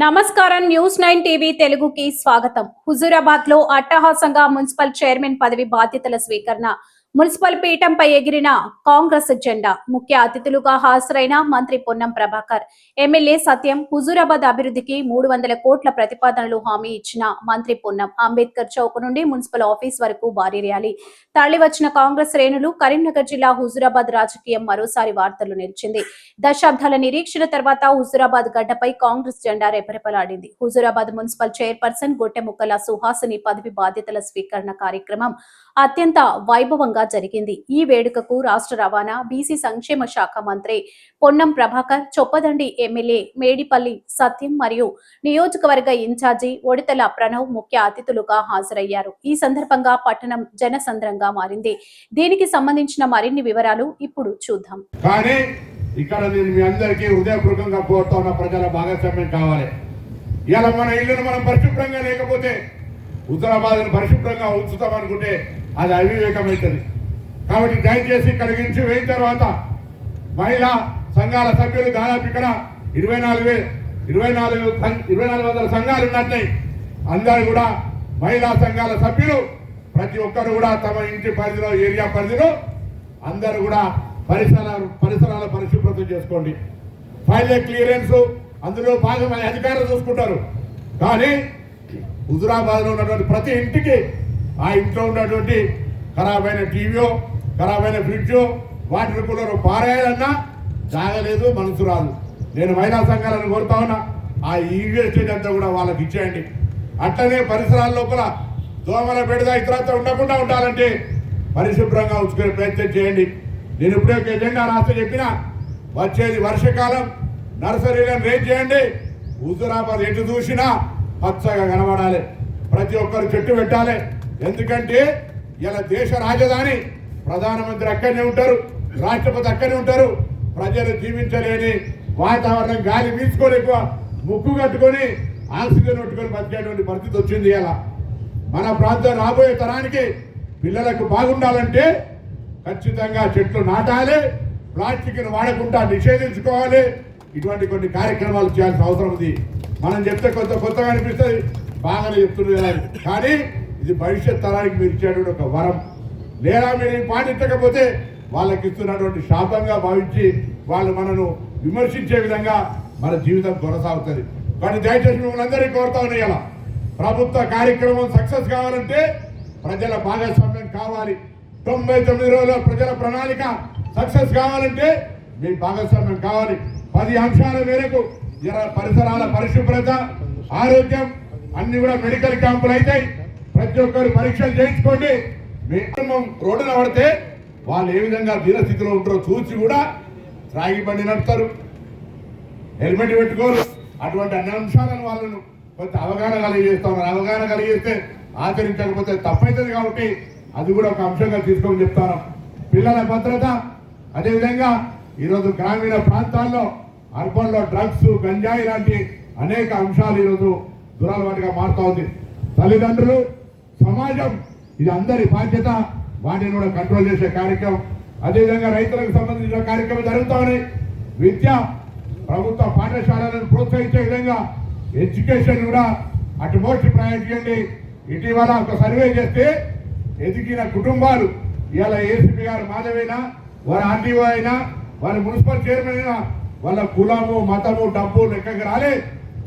నమస్కారం news 9 TV తెలుగుకి స్వాగతం. హుజూరాబాద్ లో అట్టహాసంగా మున్సిపల్ చైర్మన్ పదవి బాధ్యతల స్వీకరణ. మున్సిపల్ పీఠంపై ఎగిరిన కాంగ్రెస్ జెండా. ముఖ్య అతిథులుగా హాజరైన మంత్రి పొన్నం ప్రభాకర్, ఎమ్మెల్యే సత్యం. హుజూరాబాద్ అభివృద్ధికి 300 కోట్ల ప్రతిపాదనలు హామీ ఇచ్చిన మంత్రి పొన్నం. అంబేద్కర్ చౌక్ నుండి మున్సిపల్ ఆఫీస్ వరకు భారీ ర్యాలీ. తరలివచ్చిన కాంగ్రెస్ శ్రేణులు. కరీంనగర్ జిల్లా హుజూరాబాద్ రాజకీయం మరోసారి వార్తలు నిలిచింది. దశాబ్దాల నిరీక్షణ తర్వాత హుజూరాబాద్ గడ్డపై కాంగ్రెస్ జెండా రెపరెపలాడింది. హుజూరాబాద్ మున్సిపల్ చైర్పర్సన్ గొట్టెముక్కల సుహాసిని పదవి బాధ్యతల స్వీకరణ కార్యక్రమం అత్యంత వైభవంగా జరిగింది. ఈ వేడుకకు రాష్ట్ర రవాణా, బీసీ సంక్షేమ శాఖ మంత్రి పొన్నం ప్రభాకర్, చొప్పదండి ఎమ్మెల్యే మేడిపల్లి సత్యం మరియు నియోజకవర్గ ఇన్ఛార్జి ఒడితల ప్రణవ్ ముఖ్య అతిథులుగా హాజరయ్యారు. ఈ సందర్భంగా పట్టణం జనసంద్రంగా మారింది. దీనికి సంబంధించిన మరిన్ని వివరాలు ఇప్పుడు చూద్దాం. ఇక్కడ నేను మీ అందరికీ హృదయపూర్వకంగా కోరుతా ఉన్న ప్రజల భాగస్వామ్యం కావాలి. ఇలా మన ఇల్లును మనం పరిశుభ్రంగా లేకపోతే, హుజూరాబాద్ను పరిశుభ్రంగా ఉంచుతామనుకుంటే అది అవివేకమవుతుంది. కాబట్టి దయచేసి కలిగించి వేయిన తర్వాత మహిళా సంఘాల సభ్యులు దాదాపు ఇక్కడ 2400 సంఘాలు ఉన్నట్టు అందరూ కూడా మహిళా సంఘాల సభ్యులు ప్రతి ఒక్కరు కూడా తమ ఇంటి పరిధిలో, ఏరియా పరిధిలో అందరూ కూడా పరిసరాల పరిశుభ్రత చేసుకోండి. ఫైల్ క్లియరెన్స్ అందులో భాగమైన అధికారులు చూసుకుంటారు. కానీ హుజూరాబాద్ లో ఉన్నటువంటి ప్రతి ఇంటికి ఆ ఇంట్లో ఉన్నటువంటి ఖరాబైన టీవీయో, ఖరాబైన ఫ్రిడ్జో, వాటర్ కూలర్ పారేయాలన్నా జాగలేదు, మనసు రాదు. నేను మహిళా సంఘాలను కోరుతా ఉన్నా, ఆ ఈవేస్టేజ్ అంతా కూడా వాళ్ళకి ఇచ్చేయండి. అట్లనే పరిసరాల లోపల దోమల బెడద ఇతరత్ర ఉండకుండా ఉండాలంటే పరిశుభ్రంగా ఉంచుకునే ప్రయత్నం చేయండి. నేను ఇప్పుడే ఒక ఎజెండా రాస్తే చెప్పిన, వచ్చేది వర్షకాలం, నర్సరీలను రేట్ చేయండి. హుజూరాబాద్ ఎటు చూసినా పచ్చగా కనబడాలి. ప్రతి ఒక్కరు చెట్టు పెట్టాలి. ఎందుకంటే ఇలా దేశ రాజధాని, ప్రధానమంత్రి అక్కడనే ఉంటారు, రాష్ట్రపతి అక్కడనే ఉంటారు. ప్రజలు జీవించలేని వాతావరణం, గాలి పీల్చుకోలేక ముక్కు కట్టుకొని ఆక్సిజన్ కొట్టుకొని బతికేటువంటి పరిస్థితి వచ్చింది. ఇలా మన ప్రాంతం రాబోయే తరానికి పిల్లలకు బాగుండాలంటే ఖచ్చితంగా చెట్లు నాటాలి, ప్లాస్టిక్ను వాడకుండా నిషేధించుకోవాలి. ఇటువంటి కొన్ని కార్యక్రమాలు చేయాల్సిన అవసరం ఉంది. మనం చెప్తే కొత్తగా అనిపిస్తుంది, బాగానే చెప్తున్నారు, కానీ ఇది భవిష్యత్ తరానికి మీరు ఇచ్చేటువంటి ఒక వరం. లేదా మీరు పాటించకపోతే వాళ్ళకి ఇస్తున్నటువంటి శాపంగా భావించి వాళ్ళు మనను విమర్శించే విధంగా మన జీవితం కొనసాగుతుంది. కానీ దయచేసి మిమ్మల్ని అందరికీ కోరుతా ఉన్నాయి, ఇలా ప్రభుత్వ కార్యక్రమం సక్సెస్ కావాలంటే ప్రజల భాగస్వామ్యం కావాలి. 99 రోజుల ప్రజల ప్రణాళిక సక్సెస్ కావాలంటే మీ భాగస్వామ్యం కావాలి. 10 అంశాల మేరకు పరిసరాల పరిశుభ్రత, ఆరోగ్యం అన్ని కూడా మెడికల్ క్యాంపులు అవుతాయి. ప్రతి ఒక్కరు పరీక్షలు చేయించుకోండి. మీ కుటుంబం రోడ్డున పడితే వాళ్ళు ఏ విధంగా దీనస్థితిలో ఉంటారో చూసి కూడా రాగి బండి నడుపుతారు, హెల్మెట్ పెట్టుకోరు. అటువంటి అన్ని అంశాలను వాళ్ళను కొంత అవగాహన కలిగేస్తా ఉన్నారు. అవగాహన కలిగేస్తే ఆచరించకపోతే తప్పవుతుంది. కాబట్టి అది కూడా ఒక అంశంగా తీసుకొని చెప్తాను. పిల్లల భద్రత, అదేవిధంగా ఈరోజు గ్రామీణ ప్రాంతాల్లో, అర్బన్లో డ్రగ్స్, గంజాయి లాంటి అనేక అంశాలు ఈరోజు దురలవాటుగా మారుతూ ఉంది. తల్లిదండ్రులు, సమాజం, ఇది అందరి బాధ్యత. వాటిని కూడా కంట్రోల్ చేసే కార్యక్రమం, అదేవిధంగా రైతులకు సంబంధించిన కార్యక్రమం జరుగుతూ ఉన్నాయి. విద్య, ప్రభుత్వ పాఠశాలలను ప్రోత్సహించే విధంగా ఎడ్యుకేషన్ కూడా అటుమోస్ట్ ప్రయారిటీ చేయండి. ఇటీవల ఒక సర్వే చేస్తే ఎదిగిన కుటుంబాలు, ఇవాళ ఏసీపీ గారు మాధవైనా, వారి ఆర్టీఓ అయినా, వారి మున్సిపల్ చైర్మన్ అయినా, వాళ్ళ కులము, మతము, డబ్బు లెక్కకి రాలే,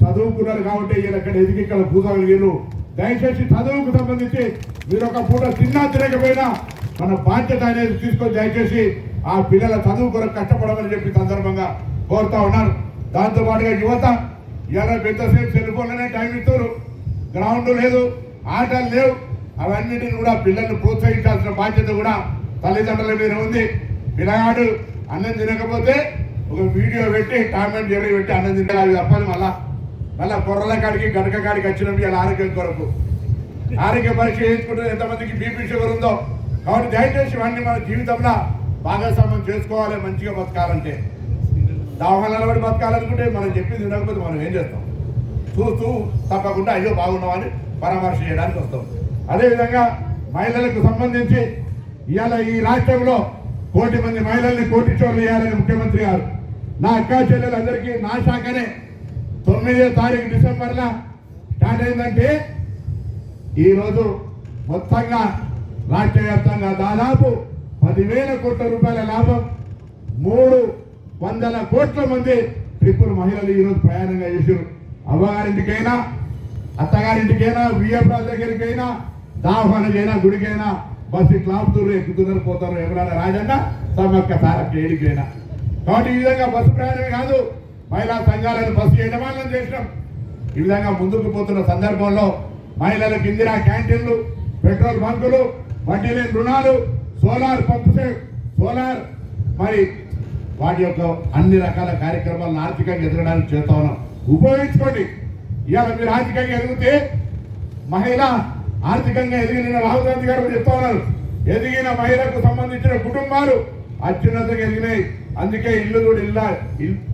చదువుకున్నారు. కాబట్టి ఇక్కడ ఎదిగి ఇక్కడ కూర్చోగలిగారు. దయచేసి చదువుకు సంబంధించి మీరు ఒక పూట తిన్నా తిరగకపోయినా మన బాధ్యత అనేది తీసుకొని దయచేసి ఆ పిల్లల చదువు కొరకు కష్టపడమని చెప్పి సందర్భంగా కోరుతా ఉన్నారు. దాంతోపాటుగా యువత, ఇలా పెద్దసేపు సెల్ ఫోన్లోనే టైం ఇస్తారు, గ్రౌండ్ లేదు, ఆటలు లేవు. అవన్నిటిని కూడా పిల్లల్ని ప్రోత్సహించాల్సిన బాధ్యత కూడా తల్లిదండ్రుల మీద ఉంది. పిల్లగాడు అన్నం తినకపోతే ఒక వీడియో పెట్టి కామెంట్ జరిగి పెట్టి అన్నం తినాలి తప్పదు. మళ్ళా పొర్రల కాడికి, గడక కాడికి వచ్చినప్పుడు ఇలా ఆరోగ్యం కొరకు ఆరోగ్య పరీక్ష చేయించుకుంటే ఎంతమందికి బీపీ షుగర్ ఉందో. కాబట్టి దయచేసి ఇవన్నీ మన జీవితంలో భాగస్వామ్యం చేసుకోవాలి. మంచిగా బతకాలంటే, దావకాలలో పడి బతకాలనుకుంటే మనం చెప్పింది వినకపోతే మనం ఏం చేస్తాం? చూస్తూ తప్పకుండా అయ్యో బాగున్నామని పరామర్శ చేయడానికి వస్తాం. అదేవిధంగా మహిళలకు సంబంధించి ఇవాళ ఈ రాష్ట్రంలో 1 కోటి మంది మహిళల్ని కోటీశ్వర్లు చేయాలని ముఖ్యమంత్రి గారు. నా అక్కా చెల్లెలందరికీ నా శాఖనే 9వ తారీఖు డిసెంబర్లో స్టార్ట్ అయిందంటే ఈరోజు మొత్తంగా రాష్ట్ర వ్యాప్తంగా దాదాపు 10,000 కోట్ల రూపాయల లాభం, 300 కోట్ల మంది ట్రిపుల్ మహిళలు ఈరోజు ప్రయాణంగా చేశారు. అవ్వగారింటికైనా, అత్తగారింటికైనా, విఎఫ్ దగ్గరికైనా, దావానికైనా, గుడికైనా బస్సు ఇట్లా ఆపుతున్నారు, ఎక్కుతున్నారు, పోతారు. ఎవరైనా రాజన్న సమ్మక్క సారక్క ఏడికైనా. కాబట్టి ఈ విధంగా బస్సు ప్రయాణమే కాదు, మహిళా సంఘాలను బస్సు యజమానులను చేసినాం. ఈ విధంగా ముందుకు పోతున్న సందర్భంలో మహిళలకు ఇందిరా క్యాంటీన్లు, పెట్రోల్ బంకులు, వడ్డీ లేని రుణాలు, సోలార్ పంప్ సెట్, సోలార్ మరి వాటి యొక్క అన్ని రకాల కార్యక్రమాలను ఆర్థికంగా ఎదగడానికి చేస్తా ఉన్నాం. ఉపయోగించుకోండి. ఇవాళ మీరు ఆర్థికంగా ఎదిగితే మహిళ ఆర్థికంగా ఎదిగిన రాహుల్ గాంధీ గారు చెప్తా ఉన్నారు, ఎదిగిన మహిళకు సంబంధించిన కుటుంబాలు అత్యున్నతంగా ఎదిగినాయి. అందుకే ఇల్లు చూడు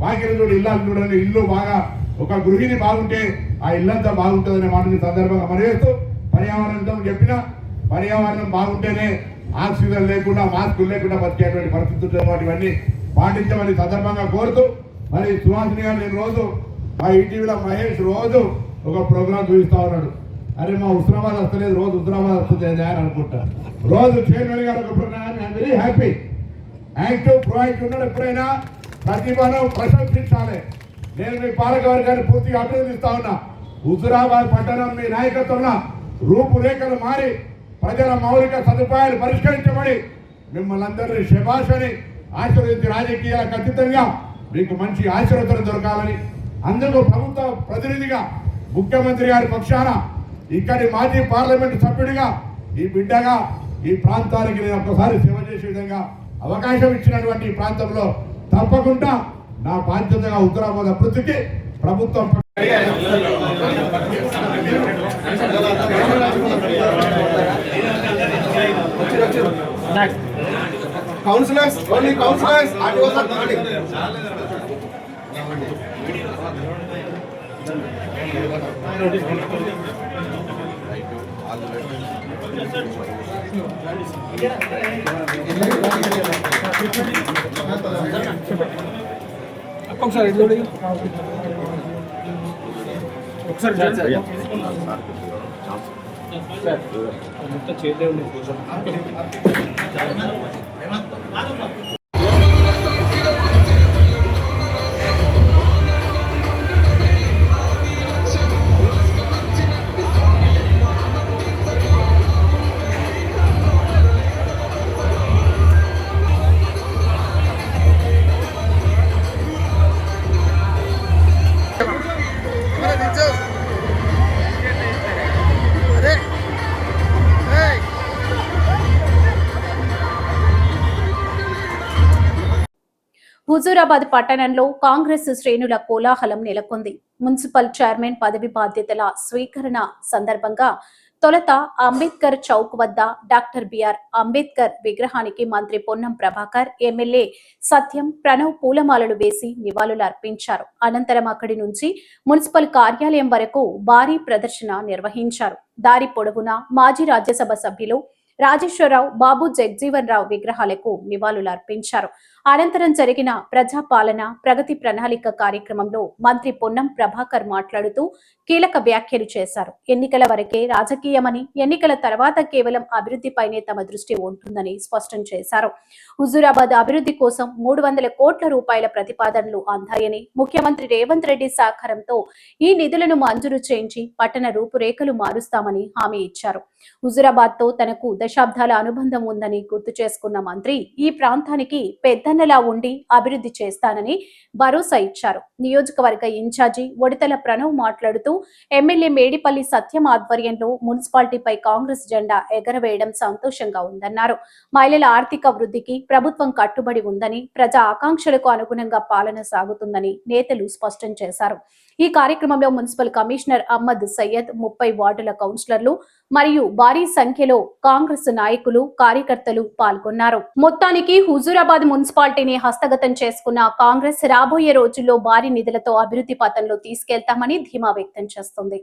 వాకిలు చూడు ఇల్లాలు చూడండి. ఇల్లు బాగా ఒక గృహిణి బాగుంటే ఆ ఇల్లంతా బాగుంటుందనే మాటని సందర్భంగా మరివేస్తూ, పర్యావరణంతో చెప్పిన పర్యావరణం బాగుంటేనే ఆక్సిజన్ లేకుండా, మాస్కులు లేకుండా బతికేటువంటి పరిస్థితులు ఇవన్నీ పాటించమని సందర్భంగా కోరుతూ, మరి సుహాసిని గారు నేను రోజు మా ఈటీవీలో మహేష్ రోజు ఒక ప్రోగ్రాం చూపిస్తా ఉన్నాడు. అరే మా హుస్నాబాద్ వస్తలేదు, రోజు హుస్నాబాద్ వస్తుంది అని అనుకుంటా. రోజు చైర్మన్ గారు ఒక program, I'm very happy. Active proactive ఉన్నాడు. ఎప్పుడైనా ప్రతిభను ప్రశంసించాలి. నేను మీ పాలకవర్గాన్ని పూర్తిగా అభినందిస్తా ఉన్నా. హుజురాబాద్ పట్టణం మీ నాయకత్వంలో రూపురేఖలు మారి ప్రజల మౌలిక సదుపాయాలు పరిష్కరించబడి మిమ్మల్ని అందరినీ శభాష్ అని ఆశీర్వదించి రాజకీయాలకు అతీతంగా మీకు మంచి ఆశీర్వదం దొరకాలని, అందుకు ప్రభుత్వ ప్రతినిధిగా ముఖ్యమంత్రి గారి పక్షాన ఇక్కడి మాజీ పార్లమెంటు సభ్యుడిగా ఈ బిడ్డగా ఈ ప్రాంతానికి నేను ఒక్కసారి సేవ చేసే విధంగా అవకాశం ఇచ్చినటువంటి ఈ ప్రాంతంలో తప్పకుండా నా బాధ్యతగా హుజురాబాద్ అభివృద్ధికి ప్రభుత్వం కౌన్సిలర్స్ ఓన్లీ కౌన్సిలర్స్ ఒకసారి హుజూరాబాద్ పట్టణంలో కాంగ్రెస్ శ్రేణుల కోలాహలం నెలకొంది. మున్సిపల్ చైర్మన్ పదవి బాధ్యతల స్వీకరణ సందర్భంగా తొలుత అంబేద్కర్ చౌక్ వద్ద డాక్టర్ బిఆర్ అంబేద్కర్ విగ్రహానికి మంత్రి పొన్నం ప్రభాకర్, ఎమ్మెల్యే సత్యం, ప్రణవ్ పూలమాలలు వేసి నివాళులు అర్పించారు. అనంతరం అక్కడి నుంచి మున్సిపల్ కార్యాలయం వరకు భారీ ప్రదర్శన నిర్వహించారు. దారి పొడవునా మాజీ రాజ్యసభ సభ్యులు రాజేశ్వరరావు, బాబు జగ్జీవన్ రావు విగ్రహాలకు నివాళులు అర్పించారు. అనంతరం జరిగిన ప్రజాపాలన ప్రగతి ప్రణాళిక కార్యక్రమంలో మంత్రి పొన్నం ప్రభాకర్ మాట్లాడుతూ కీలక వ్యాఖ్యలు చేశారు. ఎన్నికల వరకే రాజకీయమని, ఎన్నికల తర్వాత కేవలం అభివృద్ధిపైనే తమ దృష్టి ఉంటుందని స్పష్టం చేశారు. హుజూరాబాద్ అభివృద్ధి కోసం 300 కోట్ల రూపాయల ప్రతిపాదనలు అందాయని, ముఖ్యమంత్రి రేవంత్ రెడ్డి సహకారంతో ఈ నిధులను మంజూరు చేయించి పట్టణ రూపురేఖలు మారుస్తామని హామీ ఇచ్చారు. హుజూరాబాద్ తో తనకు దశాబ్దాల అనుబంధం ఉందని గుర్తు చేసుకున్న మంత్రి ఈ ప్రాంతానికి పెద్దన్నలా ఉండి అభివృద్ధి చేస్తానని భరోసా ఇచ్చారు. నియోజకవర్గ ఇన్ఛార్జి ఒడితల ప్రణవ్ మాట్లాడుతూ ఎమ్మెల్యే మేడిపల్లి సత్యం ఆధ్వర్యంలో మున్సిపాలిటీపై కాంగ్రెస్ జెండా ఎగరవేయడం సంతోషంగా ఉందన్నారు. మహిళల ఆర్థిక వృద్ధికి ప్రభుత్వం కట్టుబడి ఉందని, ప్రజా ఆకాంక్షలకు అనుగుణంగా పాలన సాగుతుందని నేతలు స్పష్టం చేశారు. ఈ కార్యక్రమంలో మున్సిపల్ కమిషనర్ అహ్మద్ సయ్యద్, 30 వార్డుల కౌన్సిలర్లు మరియు భారీ సంఖ్యలో కాంగ్రెస్ నాయకులు, కార్యకర్తలు పాల్గొన్నారు. మొత్తానికి హుజూరాబాద్ మున్సిపాలిటీని హస్తగతం చేసుకున్న కాంగ్రెస్ రాబోయే రోజుల్లో భారీ నిధులతో అభివృద్ధి పథంలో తీసుకెళ్తామని ధీమా వ్యక్తం చేస్తుంది.